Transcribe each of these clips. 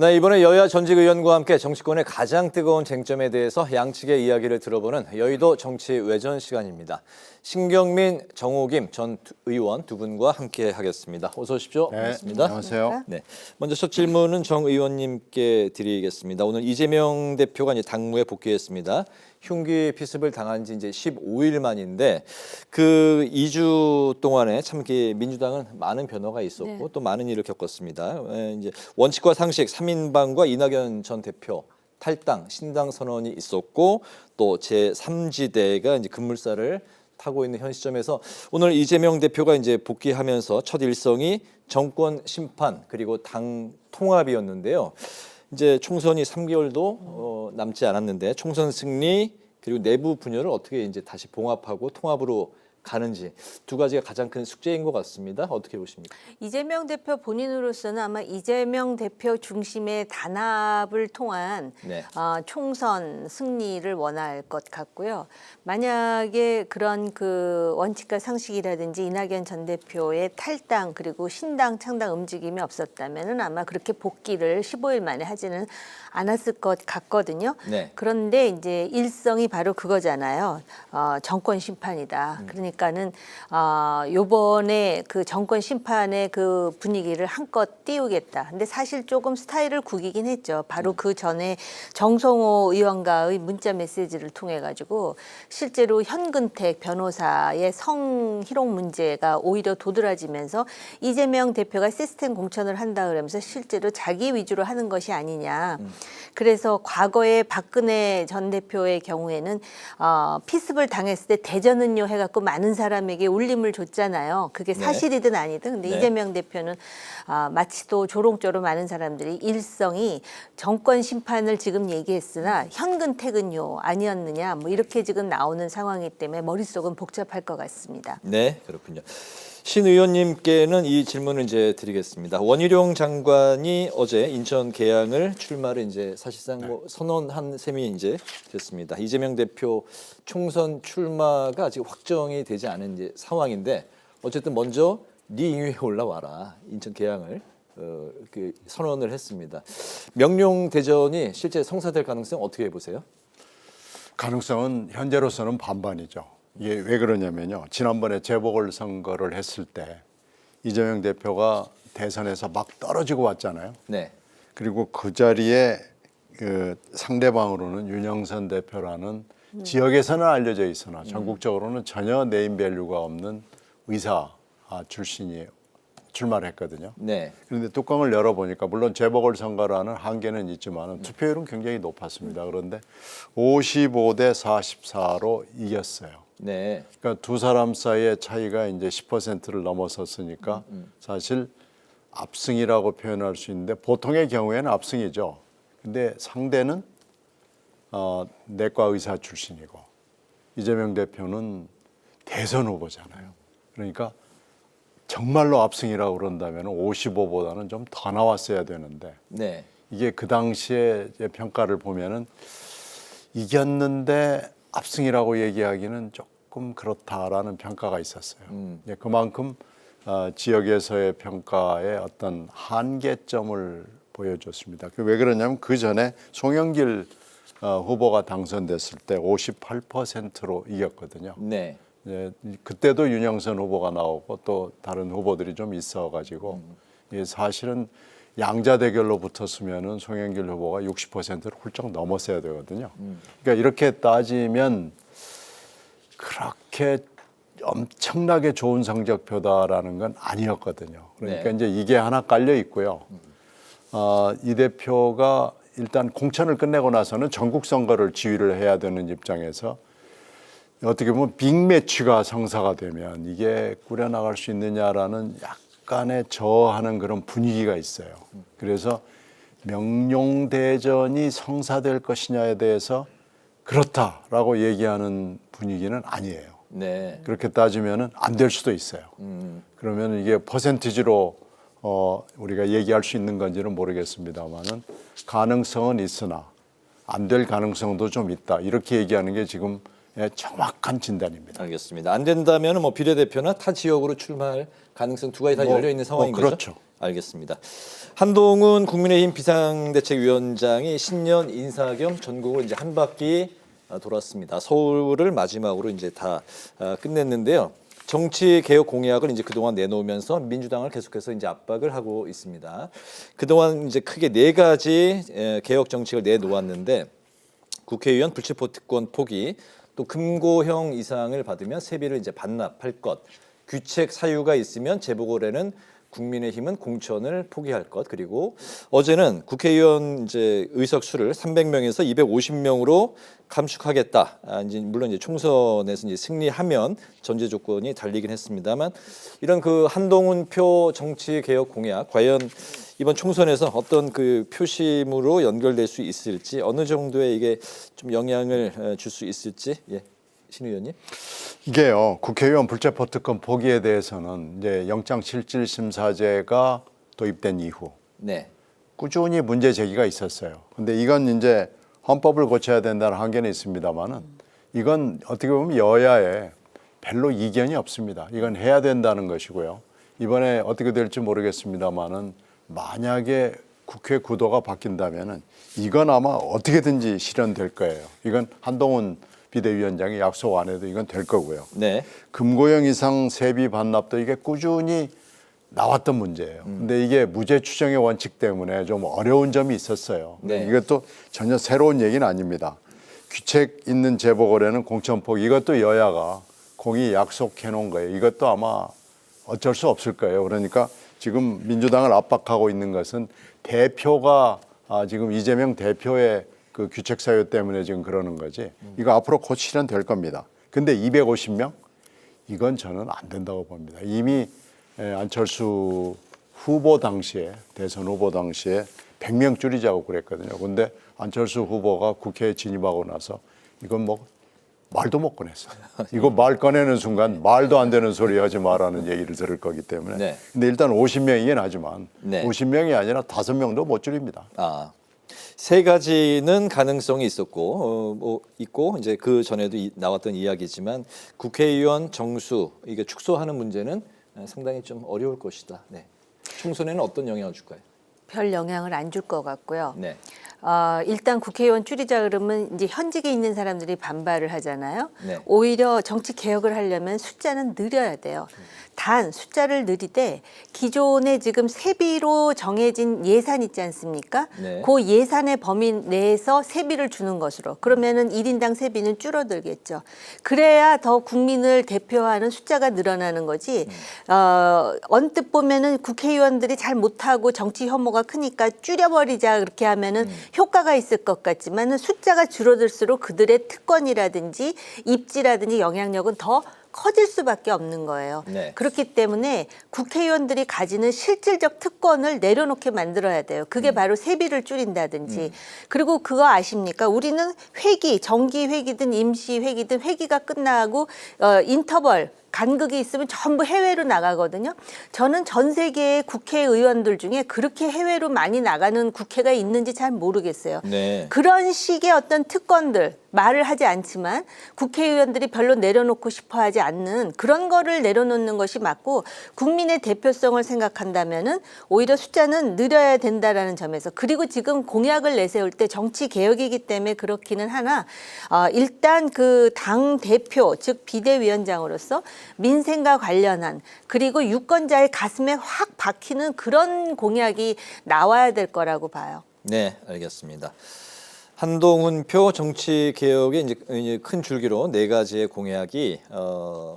네, 이번에 여야 전직 의원과 함께 정치권의 가장 뜨거운 쟁점에 대해서 양측의 이야기를 들어보는 여의도 정치 외전 시간입니다. 신경민, 정호김 전 의원 두 분과 함께 하겠습니다. 어서 오십시오. 네, 반갑습니다. 안녕하세요. 네, 먼저 첫 질문은 정 의원님께 드리겠습니다. 오늘 이재명 대표가 이제 당무에 복귀했습니다. 흉기 피습을 당한 지 이제 15일 만인데 그 2주 동안에 참 민주당은 많은 변화가 있었고 또 많은 일을 겪었습니다. 이제 원칙과 상식 3인방과 이낙연 전 대표 탈당, 신당 선언이 있었고 또 제3지대가 이제 급물살을 타고 있는 현 시점에서 오늘 이재명 대표가 이제 복귀하면서 첫 일성이 정권 심판 그리고 당 통합이었는데요. 이제 총선이 3개월도 남지 않았는데 총선 승리 그리고 내부 분열을 어떻게 이제 다시 봉합하고 통합으로 가는지 두 가지가 가장 큰 숙제인 것 같습니다. 어떻게 보십니까? 이재명 대표 본인으로서는 아마 이재명 대표 중심의 단합을 통한 총선 승리를 원할 것 같고요. 만약에 그런 그 원칙과 상식이라든지 이낙연 전 대표의 탈당 그리고 신당 창당 움직임이 없었다면은 아마 그렇게 복귀를 15일 만에 하지는 않았을 것 같거든요. 그런데 이제 일성이 바로 그거잖아요. 정권 심판이다. 그러니까는 요번에 그 정권 심판의 그 분위기를 한껏 띄우겠다. 근데 사실 조금 스타일을 구기긴 했죠. 바로 그 전에 정성호 의원과의 문자 메시지를 통해 가지고 실제로 현근택 변호사의 성희롱 문제가 오히려 도드라지면서 이재명 대표가 시스템 공천을 한다 그러면서 실제로 자기 위주로 하는 것이 아니냐. 그래서 과거에 박근혜 전 대표의 경우에는 피습을 당했을 때 대전은요 해갖고 많은 사람에게 울림을 줬잖아요. 그게 사실이든 아니든. 근데 이재명 대표는 마치 또 조롱조롱 많은 사람들이 일성이 정권 심판을 지금 얘기했으나 현근택은요 아니었느냐 뭐 이렇게 지금 나오는 상황이기 때문에 머릿속은 복잡할 것 같습니다. 네, 그렇군요. 신 의원님께는 이 질문을 이제 드리겠습니다. 원희룡 장관이 어제 인천 계양을 출마를 이제 사실상 뭐 선언한 셈이 이제 됐습니다. 이재명 대표 총선 출마가 아직 확정이 되지 않은 이제 상황인데 어쨌든 먼저 네 위에 올라와라 인천 계양을 그 선언을 했습니다. 명령 대전이 실제 성사될 가능성 어떻게 보세요? 가능성은 현재로서는 반반이죠. 이게 왜 그러냐면요. 지난번에 재보궐선거를 했을 때 이재명 대표가 대선에서 막 떨어지고 왔잖아요. 그리고 그 자리에 그 상대방으로는 윤영선 대표라는 지역에서는 알려져 있으나 전국적으로는 전혀 네임밸류가 없는 의사 출신이 출마를 했거든요. 그런데 뚜껑을 열어보니까 물론 재보궐선거라는 한계는 있지만 투표율은 굉장히 높았습니다. 그런데 55대 44로 이겼어요. 그러니까 두 사람 사이의 차이가 이제 10%를 넘어섰으니까 사실 압승이라고 표현할 수 있는데 보통의 경우에는 압승이죠. 근데 상대는 내과 의사 출신이고 이재명 대표는 대선 후보잖아요. 그러니까 정말로 압승이라고 그런다면 55보다는 좀 더 나왔어야 되는데 이게 그 당시에 평가를 보면은 이겼는데 압승이라고 얘기하기는 조금 그렇다라는 평가가 있었어요. 그만큼 지역에서의 평가의 어떤 한계점을 보여줬습니다. 왜 그러냐면 그 전에 송영길 후보가 당선됐을 때 58%로 이겼거든요. 그때도 윤영선 후보가 나오고 또 다른 후보들이 좀 있어가지고 사실은 양자 대결로 붙었으면은 송영길 후보가 60%를 훌쩍 넘었어야 되거든요. 그러니까 이렇게 따지면 그렇게 엄청나게 좋은 성적표다라는 건 아니었거든요. 그러니까 이제 이게 하나 깔려 있고요. 이 대표가 일단 공천을 끝내고 나서는 전국 선거를 지휘를 해야 되는 입장에서 어떻게 보면 빅매치가 성사가 되면 이게 꾸려나갈 수 있느냐라는 약간의 저하는 그런 분위기가 있어요. 그래서 명룡대전이 성사될 것이냐에 대해서 그렇다라고 얘기하는 분위기는 아니에요. 그렇게 따지면 안 될 수도 있어요. 그러면 이게 퍼센티지로 우리가 얘기할 수 있는 건지는 모르겠습니다만은 가능성은 있으나 안 될 가능성도 좀 있다. 이렇게 얘기하는 게 지금 정확한 진단입니다. 알겠습니다. 안 된다면 뭐 비례대표나 타 지역으로 출마할 가능성 두 가지 다 열려 있는 상황인 거죠? 그렇죠. 알겠습니다. 한동훈 국민의힘 비상대책위원장이 신년 인사 겸 전국을 이제 한 바퀴 돌았습니다. 서울을 마지막으로 이제 다 끝냈는데요. 정치 개혁 공약을 이제 그동안 내놓으면서 민주당을 계속해서 이제 압박을 하고 있습니다. 그동안 이제 크게 4가지 개혁 정책을 내놓았는데 국회의원 불체포 특권 포기, 또 금고형 이상을 받으면 세비를 이제 반납할 것, 귀책 사유가 있으면 재보궐에는 국민의힘은 공천을 포기할 것, 그리고 어제는 국회의원 이제 의석 수를 300명에서 250명으로 감축하겠다. 이제 물론 이제 총선에서 이제 승리하면 전제 조건이 달리긴 했습니다만 이런 그 한동훈 표 정치 개혁 공약 과연 이번 총선에서 어떤 그 표심으로 연결될 수 있을지, 어느 정도의 이게 좀 영향을 줄 수 있을지, 예, 신 의원님. 이게요, 국회의원 불체포 특권 포기에 대해서는 이제 영장실질심사제가 도입된 이후 네. 꾸준히 문제 제기가 있었어요. 근데 이건 이제 헌법을 고쳐야 된다는 한계는 있습니다만은 이건 어떻게 보면 여야에 별로 이견이 없습니다. 이건 해야 된다는 것이고요. 이번에 어떻게 될지 모르겠습니다만은 만약에 국회 구도가 바뀐다면은 이건 아마 어떻게든지 실현될 거예요. 이건 한동훈 비대위원장이 약속 안 해도 이건 될 거고요. 네. 금고형 이상 세비 반납도 이게 꾸준히 나왔던 문제예요. 근데 이게 무죄 추정의 원칙 때문에 좀 어려운 점이 있었어요. 네. 이것도 전혀 새로운 얘기는 아닙니다. 귀책 있는 재보궐에는 공천 포기, 이것도 여야가 공히 약속해 놓은 거예요. 이것도 아마 어쩔 수 없을 거예요. 그러니까 지금 민주당을 압박하고 있는 것은 대표가 지금 이재명 대표의 그 귀책 사유 때문에 지금 그러는 거지. 이거 앞으로 곧 실현될 겁니다. 근데 250명? 이건 저는 안 된다고 봅니다. 이미 안철수 후보 당시에, 대선 후보 당시에 100명 줄이자고 그랬거든요. 근데 안철수 후보가 국회에 진입하고 나서 이건 뭐 말도 못 꺼냈어요. 이거 말 꺼내는 순간 말도 안 되는 소리 하지 마라는 얘기를 들을 거기 때문에. 네. 근데 일단 50명이긴 하지만 네. 50명이 아니라 5명도 못 줄입니다. 세 가지는 가능성이 있었고 있고 이제 그 전에도 나왔던 이야기지만 국회의원 정수 이게 축소하는 문제는 상당히 좀 어려울 것이다. 네. 총선에는 어떤 영향을 줄까요? 별 영향을 안 줄 것 같고요. 네. 일단 국회의원 줄이자 그러면 이제 현직에 있는 사람들이 반발을 하잖아요. 네. 오히려 정치 개혁을 하려면 숫자는 늘려야 돼요. 단 숫자를 늘리되 기존에 지금 세비로 정해진 예산 있지 않습니까? 네. 그 예산의 범위 내에서 세비를 주는 것으로. 그러면은 1인당 세비는 줄어들겠죠. 그래야 더 국민을 대표하는 숫자가 늘어나는 거지. 언뜻 보면은 국회의원들이 잘 못하고 정치 혐오가 크니까 줄여버리자 그렇게 하면은 효과가 있을 것 같지만 숫자가 줄어들수록 그들의 특권이라든지 입지라든지 영향력은 더 커질 수밖에 없는 거예요. 네. 그렇기 때문에 국회의원들이 가지는 실질적 특권을 내려놓게 만들어야 돼요. 그게 바로 세비를 줄인다든지. 그리고 그거 아십니까? 우리는 회기, 정기 회기든 임시 회기든 회기가 끝나고 인터벌 간극이 있으면 전부 해외로 나가거든요. 저는 전 세계의 국회의원들 중에 그렇게 해외로 많이 나가는 국회가 있는지 잘 모르겠어요. 네. 그런 식의 어떤 특권들, 말을 하지 않지만 국회의원들이 별로 내려놓고 싶어 하지 않는 그런 거를 내려놓는 것이 맞고, 국민의 대표성을 생각한다면은 오히려 숫자는 늘려야 된다라는 점에서, 그리고 지금 공약을 내세울 때 정치 개혁이기 때문에 그렇기는 하나, 일단 그 당 대표 즉 비대위원장으로서 민생과 관련한, 그리고 유권자의 가슴에 확 박히는 그런 공약이 나와야 될 거라고 봐요. 네, 알겠습니다. 한동훈 표 정치 개혁의 이제 큰 줄기로 4가지의 공약이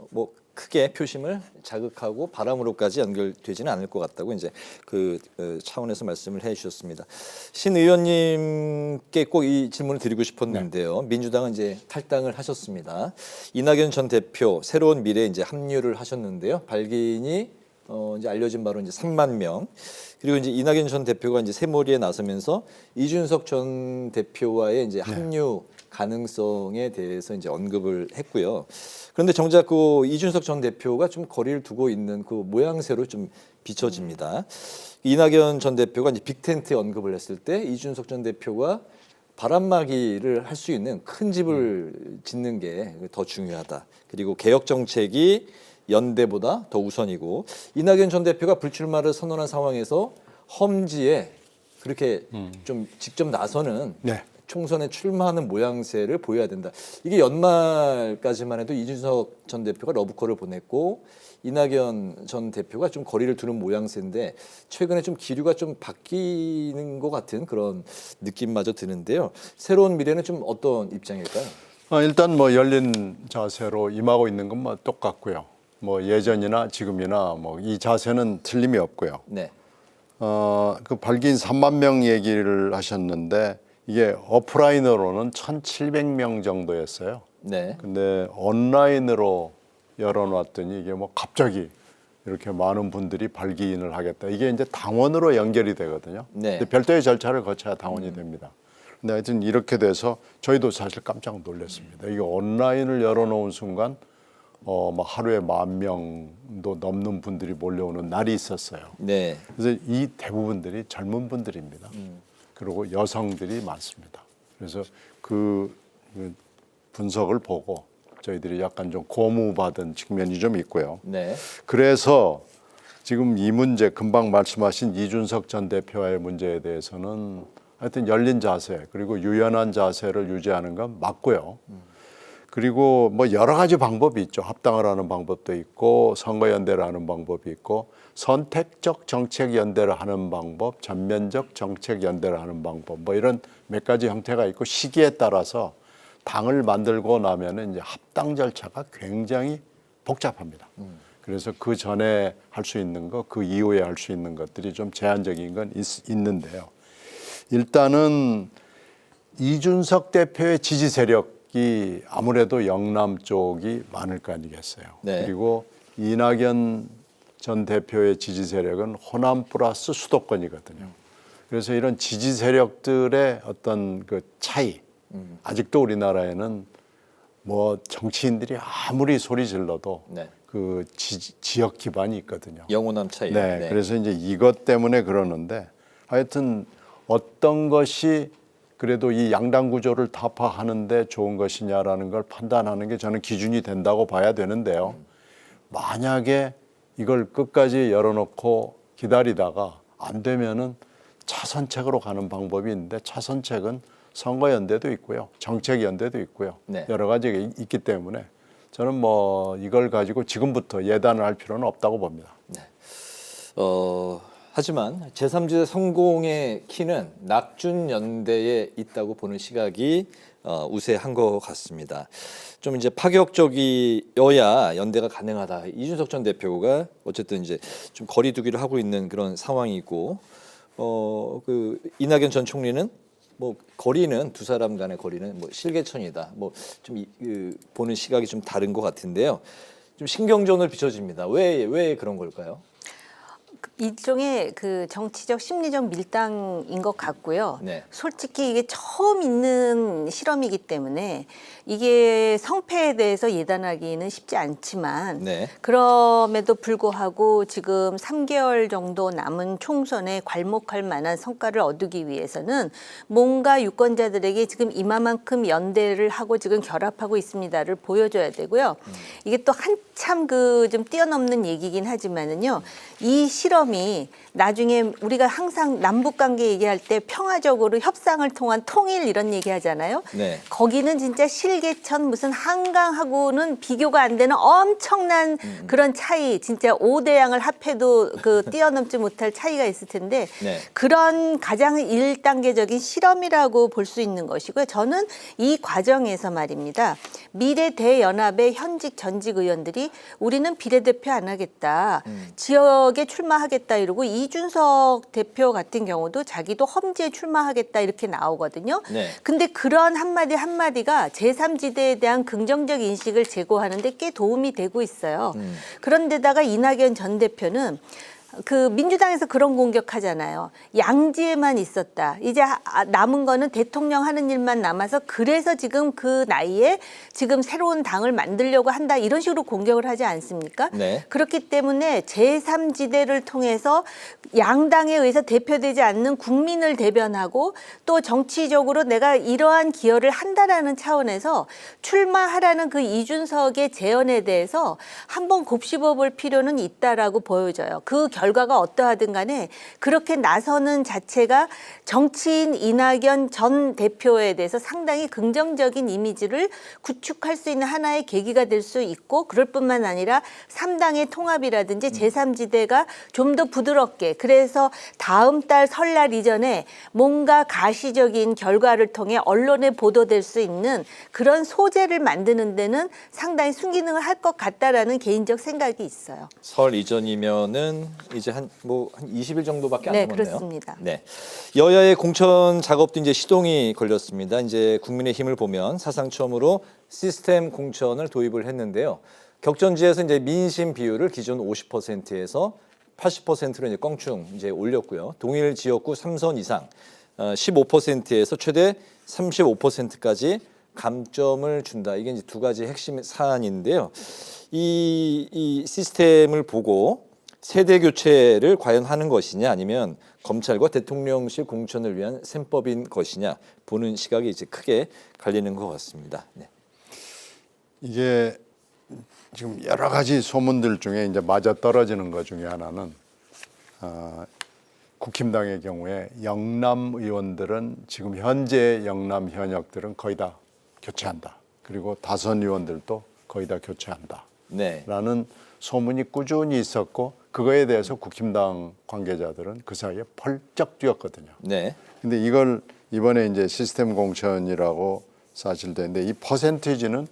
뭐 크게 표심을 자극하고 바람으로까지 연결되지는 않을 것 같다고 이제 그 차원에서 말씀을 해주셨습니다. 신 의원님께 꼭 이 질문을 드리고 싶었는데요. 네. 민주당은 이제 탈당을 하셨습니다. 이낙연 전 대표 새로운 미래에 이제 합류를 하셨는데요. 발기인이 이제 알려진 바로 이제 3만 명. 그리고 이제 이낙연 전 대표가 이제 새몰이에 나서면서 이준석 전 대표와의 이제 합류 가능성에 대해서 이제 언급을 했고요. 그런데 정작 그 이준석 전 대표가 좀 거리를 두고 있는 그 모양새로 좀 비춰집니다. 이낙연 전 대표가 이제 빅텐트에 언급을 했을 때 이준석 전 대표가 바람막이를 할 수 있는 큰 집을 짓는 게 더 중요하다. 그리고 개혁 정책이 연대보다 더 우선이고 이낙연 전 대표가 불출마를 선언한 상황에서 험지에 그렇게 좀 직접 나서는 네. 총선에 출마하는 모양새를 보여야 된다. 이게 연말까지만 해도 이준석 전 대표가 러브콜을 보냈고 이낙연 전 대표가 좀 거리를 두는 모양새인데 최근에 좀 기류가 좀 바뀌는 것 같은 그런 느낌마저 드는데요. 새로운 미래는 좀 어떤 입장일까요? 일단 뭐 열린 자세로 임하고 있는 건 뭐 똑같고요. 뭐 예전이나 지금이나 뭐 이 자세는 틀림이 없고요. 네. 그 발기인 3만 명 얘기를 하셨는데 이게 오프라인으로는 1,700명 정도였어요. 네. 근데 온라인으로 열어놨더니 이게 뭐 갑자기 이렇게 많은 분들이 발기인을 하겠다. 이게 이제 당원으로 연결이 되거든요. 네. 근데 별도의 절차를 거쳐야 당원이 됩니다. 근데 하여튼 이렇게 돼서 저희도 사실 깜짝 놀랐습니다. 이게 온라인을 열어놓은 순간 뭐 하루에 10,000명도 넘는 분들이 몰려오는 날이 있었어요. 네. 그래서 이 대부분들이 젊은 분들입니다. 그리고 여성들이 많습니다. 그래서 그 분석을 보고 저희들이 약간 좀 고무받은 측면이 좀 있고요. 네. 그래서 지금 이 문제, 금방 말씀하신 이준석 전 대표와의 문제에 대해서는 하여튼 열린 자세 그리고 유연한 자세를 유지하는 건 맞고요. 그리고 뭐 여러 가지 방법이 있죠. 합당을 하는 방법도 있고 선거연대를 하는 방법이 있고 선택적 정책연대를 하는 방법, 전면적 정책연대를 하는 방법 뭐 이런 몇 가지 형태가 있고 시기에 따라서 당을 만들고 나면은 이제 합당 절차가 굉장히 복잡합니다. 그래서 그 전에 할 수 있는 거, 그 이후에 할 수 있는 것들이 좀 제한적인 건 있는데요. 일단은 이준석 대표의 지지 세력이 아무래도 영남 쪽이 많을 거 아니겠어요. 네. 그리고 이낙연 전 대표의 지지 세력은 호남 플러스 수도권이거든요. 그래서 이런 지지 세력들의 어떤 그 차이, 아직도 우리나라에는 뭐 정치인들이 아무리 소리 질러도 네. 그 지역 기반이 있거든요. 영호남 차이. 네, 그래서 이제 이것 때문에 그러는데 하여튼 어떤 것이 그래도 이 양당 구조를 타파하는데 좋은 것이냐라는 걸 판단하는 게 저는 기준이 된다고 봐야 되는데요. 만약에 이걸 끝까지 열어놓고 기다리다가 안 되면은 차선책으로 가는 방법이 있는데 차선책은 선거연대도 있고요. 정책연대도 있고요. 네. 여러 가지가 있기 때문에 저는 뭐 이걸 가지고 지금부터 예단을 할 필요는 없다고 봅니다. 네. 하지만 제3지대 성공의 키는 낙준연대에 있다고 보는 시각이 우세한 것 같습니다. 좀 이제 파격적이어야 연대가 가능하다. 이준석 전 대표가 어쨌든 이제 좀 거리두기를 하고 있는 그런 상황이고, 그 이낙연 전 총리는 뭐 거리는 두 사람 간의 거리는 뭐 실개천이다. 뭐 좀 보는 시각이 좀 다른 것 같은데요. 좀 신경전을 비춰집니다. 왜 그런 걸까요? 일종의 그 정치적 심리적 밀당인 것 같고요. 네. 솔직히 이게 처음 있는 실험이기 때문에 이게 성패에 대해서 예단하기는 쉽지 않지만 네. 그럼에도 불구하고 지금 3개월 정도 남은 총선에 괄목할 만한 성과를 얻기 위해서는 뭔가 유권자들에게 지금 이마만큼 연대를 하고 지금 결합하고 있습니다를 보여줘야 되고요. 이게 또 한참 그 좀 뛰어넘는 얘기긴 하지만은요. 이 실험이 나중에 우리가 항상 남북 관계 얘기할 때 평화적으로 협상을 통한 통일 이런 얘기 하잖아요. 네. 거기는 진짜 실개천 무슨 한강하고는 비교가 안 되는 엄청난 그런 차이, 진짜 5대양을 합해도 그 뛰어넘지 못할 차이가 있을 텐데 네. 그런 가장 1단계적인 실험이라고 볼 수 있는 것이고요. 저는 이 과정에서 말입니다. 미래대연합의 현직 전직 의원들이 우리는 비례대표 안 하겠다. 지역에 출마하겠다 이러고 이준석 대표 같은 경우도 자기도 험지에 출마하겠다 이렇게 나오거든요. 네. 근데 그런 한마디가 제3지대에 대한 긍정적 인식을 제고하는 데 꽤 도움이 되고 있어요. 그런데다가 이낙연 전 대표는 그 민주당에서 그런 공격하잖아요. 양지에만 있었다. 이제 남은 거는 대통령 하는 일만 남아서 그래서 지금 그 나이에 지금 새로운 당을 만들려고 한다. 이런 식으로 공격을 하지 않습니까? 네. 그렇기 때문에 제3지대를 통해서 양당에 의해서 대표되지 않는 국민을 대변하고 또 정치적으로 내가 이러한 기여를 한다라는 차원에서 출마하라는 그 이준석의 제언에 대해서 한번 곱씹어 볼 필요는 있다라고 보여져요. 그 결과가 어떠하든 간에 그렇게 나서는 자체가 정치인 이낙연 전 대표에 대해서 상당히 긍정적인 이미지를 구축할 수 있는 하나의 계기가 될 수 있고 그럴 뿐만 아니라 3당의 통합이라든지 제3지대가 좀 더 부드럽게 그래서 다음 달 설날 이전에 뭔가 가시적인 결과를 통해 언론에 보도될 수 있는 그런 소재를 만드는 데는 상당히 순기능을 할 것 같다라는 개인적 생각이 있어요. 설 이전이면은 이제 한 20일 정도밖에 안 네, 남았네요. 그렇습니다. 네. 여야의 공천 작업도 이제 시동이 걸렸습니다. 이제 국민의힘을 보면 사상 처음으로 시스템 공천을 도입을 했는데요. 격전지에서 이제 민심 비율을 기존 50%에서 80%로 이제 껑충 이제 올렸고요. 동일 지역구 3선 이상 15%에서 최대 35%까지 감점을 준다. 이게 이제 두 가지 핵심 사안인데요. 이 시스템을 보고 세대 교체를 과연 하는 것이냐 아니면 검찰과 대통령실 공천을 위한 셈법인 것이냐 보는 시각이 이제 크게 갈리는 것 같습니다. 네. 이게 지금 여러 가지 소문들 중에 이제 맞아 떨어지는 것 중에 하나는 국힘당의 경우에 영남 의원들은 지금 현재 영남 현역들은 거의 다 교체한다. 그리고 다선 의원들도 거의 다 교체한다. 네. 라는 소문이 꾸준히 있었고 그거에 대해서 국힘당 관계자들은 그 사이에 펄쩍 뛰었거든요. 네. 근데 이걸 이번에 이제 시스템 공천이라고 사실되는데 이 퍼센티지는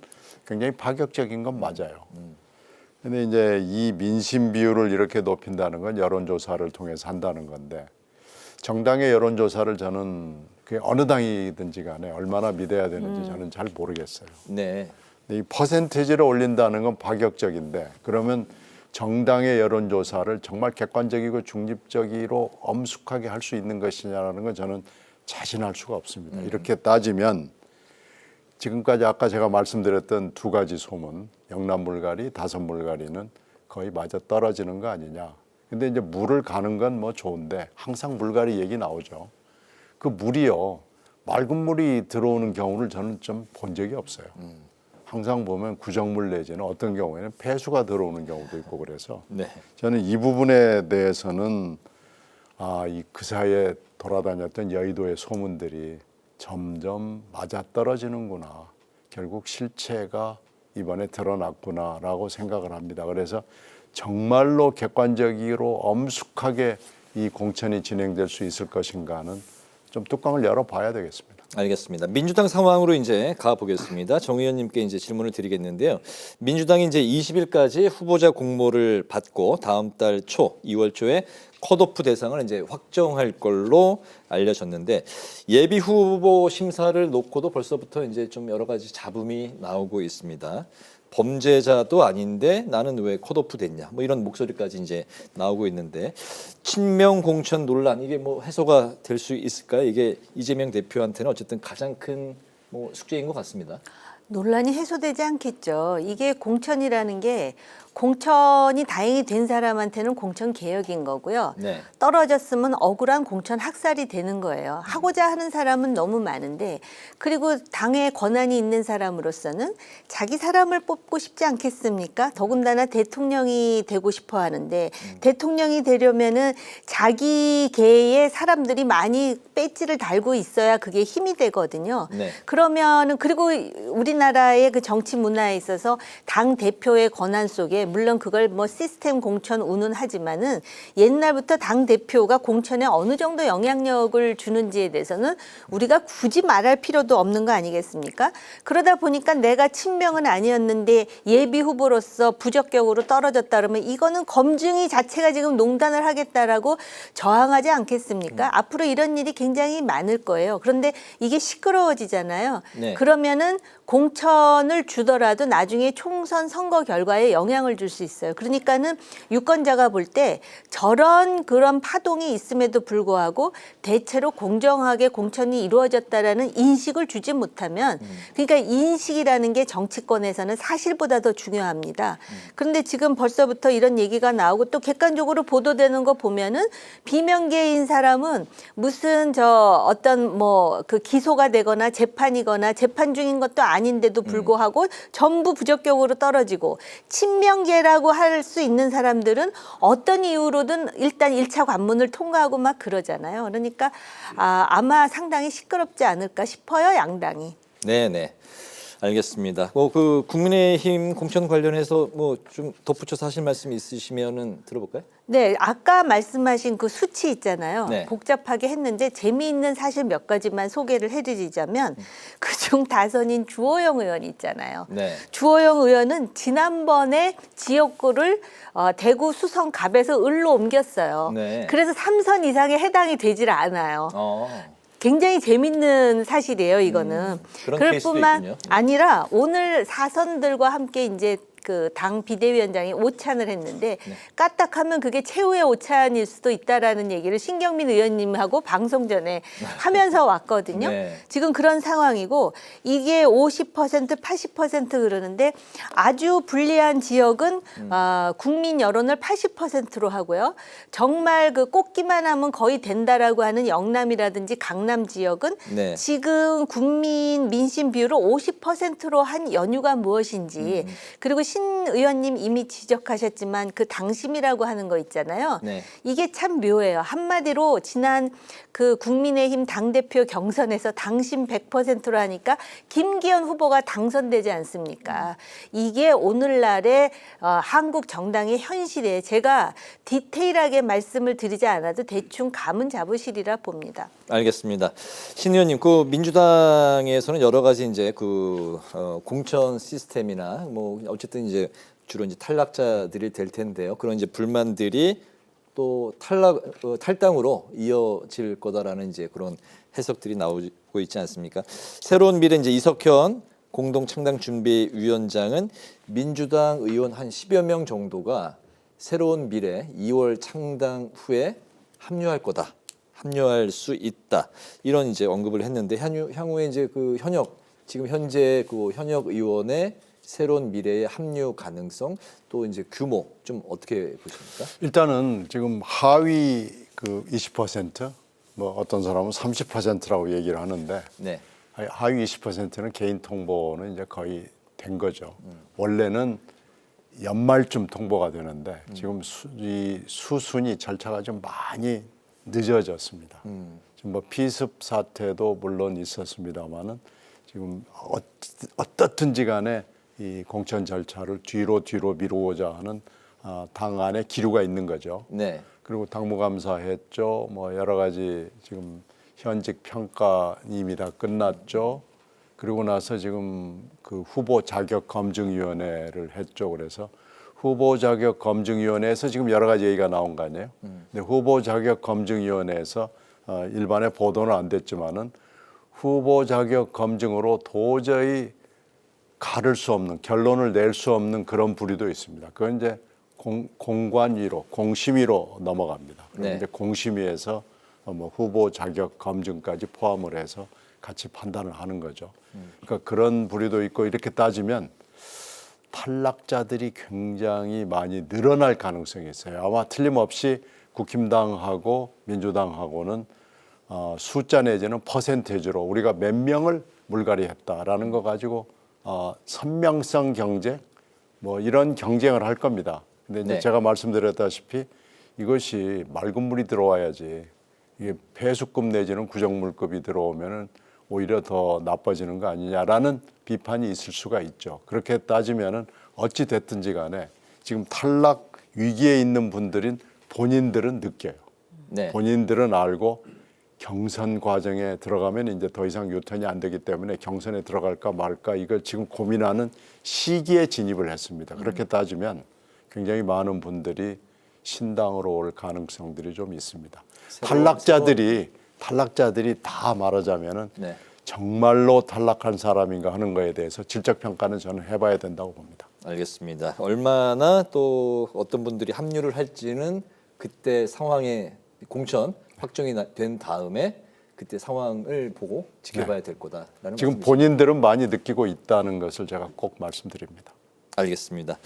굉장히 파격적인 건 맞아요. 근데 이제 이 민심 비율을 이렇게 높인다는 건 여론조사를 통해서 한다는 건데 정당의 여론조사를 저는 그게 어느 당이든지 간에 얼마나 믿어야 되는지 저는 잘 모르겠어요. 네. 근데 이 퍼센티지를 올린다는 건 파격적인데 그러면 정당의 여론조사를 정말 객관적이고 중립적으로 엄숙하게 할 수 있는 것이냐라는 건 저는 자신할 수가 없습니다. 이렇게 따지면 지금까지 아까 제가 말씀드렸던 두 가지 소문, 영남 물갈이, 다선 물갈이는 거의 맞아 떨어지는 거 아니냐. 근데 이제 물을 가는 건 뭐 좋은데 항상 물갈이 얘기 나오죠. 그 물이요, 맑은 물이 들어오는 경우를 저는 좀 본 적이 없어요. 항상 보면 구정물 내지는 어떤 경우에는 폐수가 들어오는 경우도 있고 그래서 네. 저는 이 부분에 대해서는 그 사이에 돌아다녔던 여의도의 소문들이 점점 맞아떨어지는구나. 결국 실체가 이번에 드러났구나라고 생각을 합니다. 그래서 정말로 객관적으로 엄숙하게 이 공천이 진행될 수 있을 것인가는 좀 뚜껑을 열어봐야 되겠습니다. 알겠습니다. 민주당 상황으로 이제 가보겠습니다. 정 의원님께 이제 질문을 드리겠는데요. 민주당이 이제 20일까지 후보자 공모를 받고 다음 달 초, 2월 초에 컷오프 대상을 이제 확정할 걸로 알려졌는데 예비 후보 심사를 놓고도 벌써부터 이제 좀 여러 가지 잡음이 나오고 있습니다. 범죄자도 아닌데 나는 왜 컷오프 됐냐 뭐 이런 목소리까지 이제 나오고 있는데 친명 공천 논란 이게 뭐 해소가 될 수 있을까요? 이게 이재명 대표한테는 어쨌든 가장 큰 뭐 숙제인 것 같습니다. 논란이 해소되지 않겠죠. 이게 공천이라는 게 공천이 다행히 된 사람한테는 공천 개혁인 거고요. 네. 떨어졌으면 억울한 공천 학살이 되는 거예요. 하고자 하는 사람은 너무 많은데 그리고 당에 권한이 있는 사람으로서는 자기 사람을 뽑고 싶지 않겠습니까? 더군다나 대통령이 되고 싶어 하는데 대통령이 되려면은 자기 계의 사람들이 많이 배지를 달고 있어야 그게 힘이 되거든요. 네. 그러면은 그리고 우리나라의 그 정치 문화에 있어서 당 대표의 권한 속에 물론 그걸 뭐 시스템 공천 운운하지만은 옛날부터 당 대표가 공천에 어느 정도 영향력을 주는지에 대해서는 우리가 굳이 말할 필요도 없는 거 아니겠습니까? 그러다 보니까 내가 친명은 아니었는데 예비 후보로서 부적격으로 떨어졌다 그러면 이거는 검증이 자체가 지금 농단을 하겠다라고 저항하지 않겠습니까? 앞으로 이런 일이 굉장히 많을 거예요. 그런데 이게 시끄러워지잖아요. 네. 그러면은 공천을 주더라도 나중에 총선 선거 결과에 영향을 영향을 줄 수 있어요. 그러니까는 유권자가 볼 때 저런 그런 파동이 있음에도 불구하고 대체로 공정하게 공천이 이루어졌다라는 인식을 주지 못하면 그러니까 인식이라는 게 정치권에서는 사실보다 더 중요합니다. 그런데 지금 벌써부터 이런 얘기가 나오고 또 객관적으로 보도되는 거 보면은 비명계인 사람은 무슨 어떤 그 기소가 되거나 재판이거나 재판 중인 것도 아닌데도 불구하고 전부 부적격으로 떨어지고 친명계라고 할 수 있는 사람들은 어떤 이유로든 일단 1차 관문을 통과하고 막 그러잖아요. 그러니까 아마 상당히 시끄럽지 않을까 싶어요, 양당이. 네네. 알겠습니다. 그 국민의힘 공천 관련해서 좀 덧붙여서 하실 말씀 있으시면은 들어볼까요? 네, 아까 말씀하신 그 수치 있잖아요. 네. 복잡하게 했는데 재미있는 사실 몇 가지만 소개를 해드리자면 그중 다선인 주호영 의원이 있잖아요. 네. 주호영 의원은 지난번에 지역구를 대구 수성 갑에서 을로 옮겼어요. 네. 그래서 3선 이상에 해당이 되질 않아요. 굉장히 재밌는 사실이에요, 이거는. 그런 그럴 케이스도 뿐만 있군요. 아니라 오늘 사선들과 함께 이제 그 당 비대위원장이 오찬을 했는데 까딱하면 그게 최후의 오찬일 수도 있다라는 얘기를 신경민 의원님하고 방송 전에 하면서 왔거든요. 네. 지금 그런 상황이고 이게 50%, 80% 그러는데 아주 불리한 지역은 국민 여론을 80%로 하고요. 정말 그 꼽기만 하면 거의 된다라고 하는 영남이라든지 강남 지역은 네. 지금 국민 민심 비율을 50%로 한 연유가 무엇인지 그리고 신 의원님 이미 지적하셨지만 그 당심이라고 하는 거 있잖아요. 네. 이게 참 묘해요. 한마디로 지난 그 국민의힘 당대표 경선에서 당심 100%로 하니까 김기현 후보가 당선되지 않습니까? 이게 오늘날의 한국 정당의 현실에 제가 디테일하게 말씀을 드리지 않아도 대충 감은 잡으시리라 봅니다. 알겠습니다. 신 의원님, 그 민주당에서는 여러 가지 이제 그 공천 시스템이나 어쨌든 이제 주로 이제 탈락자들이 될 텐데요. 그런 이제 불만들이 또 탈당으로 이어질 거다라는 이제 그런 해석들이 나오고 있지 않습니까? 새로운 미래 이제 이석현 공동창당준비위원장은 민주당 의원 한 10여 명 정도가 새로운 미래 2월 창당 후에 합류할 거다. 합류할 수 있다. 이런 이제 언급을 했는데 향후에 이제 그 지금 현재 그 현역 의원의 새로운 미래의 합류 가능성 또 이제 규모 좀 어떻게 보십니까? 일단은 지금 하위 그 20% 어떤 사람은 30%라고 얘기를 하는데 네. 하위 20%는 개인 통보는 이제 거의 된 거죠. 원래는 연말쯤 통보가 되는데 지금 이 수순위 절차가 좀 많이 늦어졌습니다. 지금 피습 사태도 물론 있었습니다만은 지금 어떻든지 간에 이 공천 절차를 뒤로 미루고자 하는 당 안에 기류가 있는 거죠. 네. 그리고 당무감사했죠. 여러 가지 지금 현직 평가 이미 다 끝났죠. 그리고 나서 지금 그 후보 자격 검증위원회를 했죠. 그래서 후보 자격 검증위원회에서 지금 여러 가지 얘기가 나온 거 아니에요. 근데 후보 자격 검증위원회에서 일반에 보도는 안 됐지만은 후보 자격 검증으로 도저히 가를 수 없는 결론을 낼 수 없는 그런 부류도 있습니다. 그건 이제 공관위로 공심위로 넘어갑니다. 그런데 네. 공심위에서 후보 자격 검증까지 포함을 해서 같이 판단을 하는 거죠. 그러니까 그런 부류도 있고 이렇게 따지면 탈락자들이 굉장히 많이 늘어날 가능성이 있어요. 아마 틀림없이 국힘당하고 민주당하고는 숫자 내지는 퍼센테이지로 우리가 몇 명을 물갈이했다라는 거 가지고 선명성 경쟁 이런 경쟁을 할 겁니다. 근데 이제 네. 제가 말씀드렸다시피 이것이 맑은 물이 들어와야지 이게 폐수급 내지는 구정물급이 들어오면은 오히려 더 나빠지는 거 아니냐라는 비판이 있을 수가 있죠. 그렇게 따지면은 어찌 됐든지 간에 지금 탈락 위기에 있는 분들인 본인들은 느껴요. 네. 본인들은 알고 경선 과정에 들어가면 이제 더 이상 유턴이 안 되기 때문에 경선에 들어갈까 말까 이걸 지금 고민하는 시기에 진입을 했습니다. 그렇게 따지면 굉장히 많은 분들이 신당으로 올 가능성들이 좀 있습니다. 탈락자들이 다 말하자면은 네. 정말로 탈락한 사람인가 하는 거에 대해서 질적 평가는 저는 해봐야 된다고 봅니다. 알겠습니다. 얼마나 또 어떤 분들이 합류를 할지는 그때 상황에 공천 확정이 된 다음에 그때 상황을 보고 지켜봐야 될 거다라는 지금 말씀이시죠? 본인들은 많이 느끼고 있다는 것을 제가 꼭 말씀드립니다. 알겠습니다.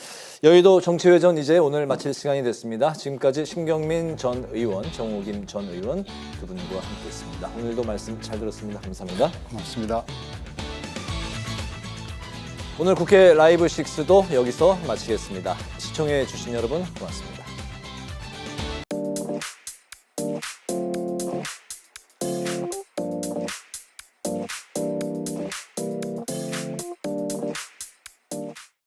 여의도 정치회전 이제 오늘 마칠 시간이 됐습니다. 지금까지 신경민 전 의원, 정호김 전 의원 두 분과 함께했습니다. 오늘도 말씀 잘 들었습니다. 감사합니다. 고맙습니다. 오늘 국회 라이브 6도 여기서 마치겠습니다. 시청해 주신 여러분 고맙습니다.